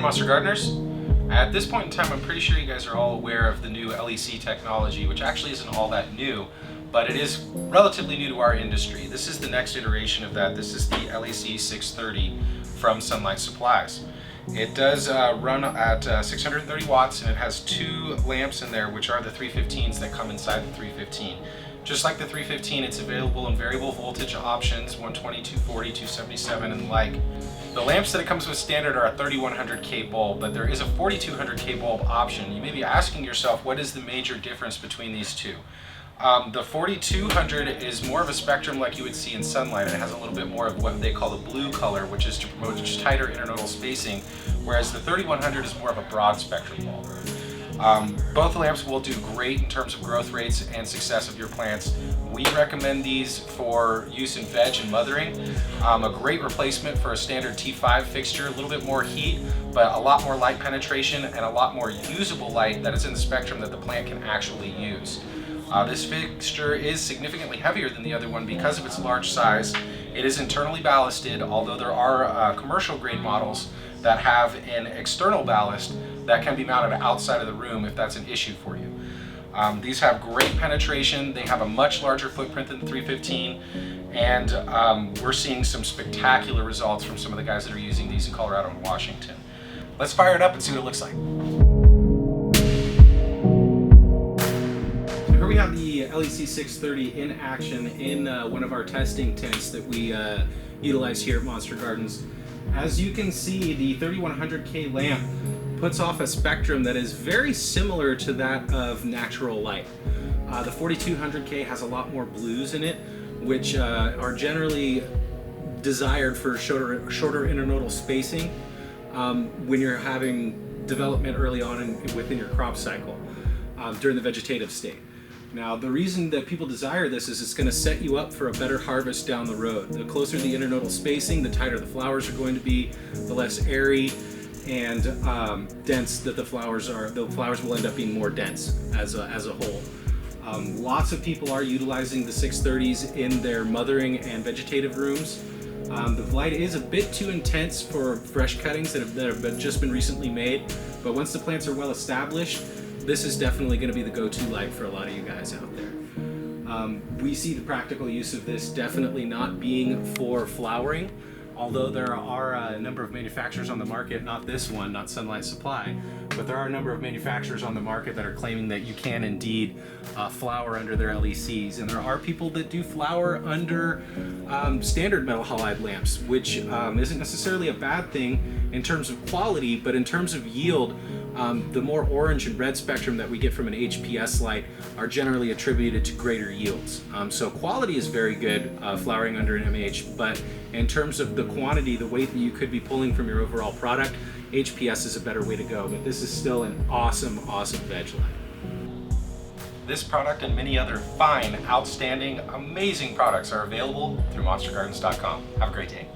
Monster Gardeners. At this point in time, I'm pretty sure you guys are all aware of the new LEC technology, which actually isn't all that new, but it is relatively new to our industry. This is the next iteration of that. This is the LEC 630 from Sunlight Supplies. It does run at 630 watts, and it has two lamps in there, which are the 315s that come inside the 315. Just like the 315, it's available in variable voltage options, 120, 240, 277, and the like. The lamps that it comes with standard are a 3100K bulb, but there is a 4200K bulb option. You may be asking yourself, what is the major difference between these two? The 4200 is more of a spectrum like you would see in sunlight. It has a little bit more of what they call the blue color, which is to promote tighter internodal spacing, whereas the 3100 is more of a broad spectrum bulb. Both lamps will do great in terms of growth rates and success of your plants. We recommend these for use in veg and mothering. A great replacement for a standard T5 fixture, a little bit more heat, but a lot more light penetration and a lot more usable light that is in the spectrum that the plant can actually use. This fixture is significantly heavier than the other one because of its large size. It is internally ballasted, although there are commercial grade models that have an external ballast that can be mounted outside of the room if that's an issue for you. These have great penetration. They have a much larger footprint than the 315, and we're seeing some spectacular results from some of the guys that are using these in Colorado and Washington. Let's fire it up and see what it looks like. Here we have the LEC 630 in action in one of our testing tents that we utilize here at Monster Gardens. As you can see, the 3100K lamp puts off a spectrum that is very similar to that of natural light. The 4200K has a lot more blues in it, which are generally desired for shorter internodal spacing when you're having development early on within your crop cycle during the vegetative state. Now, the reason that people desire this is it's going to set you up for a better harvest down the road. The closer the internodal spacing, the tighter the flowers are going to be, the less airy and dense that the flowers are. The flowers will end up being more dense as a whole. Lots of people are utilizing the 630s in their mothering and vegetative rooms. The light is a bit too intense for fresh cuttings that have just been recently made, but once the plants are well established, this is definitely going to be the go-to light for a lot of you guys out there. We see the practical use of this definitely not being for flowering, although there are a number of manufacturers on the market, not this one, not Sunlight Supply, but there are a number of manufacturers on the market that are claiming that you can indeed flower under their LECs, and there are people that do flower under standard metal halide lamps, which isn't necessarily a bad thing in terms of quality, but in terms of yield, the more orange and red spectrum that we get from an HPS light are generally attributed to greater yields. So quality is very good flowering under an MH, but in terms of the quantity, the weight that you could be pulling from your overall product, HPS is a better way to go, but this is still an awesome, awesome veg light. This product and many other fine, outstanding, amazing products are available through monstergardens.com. Have a great day.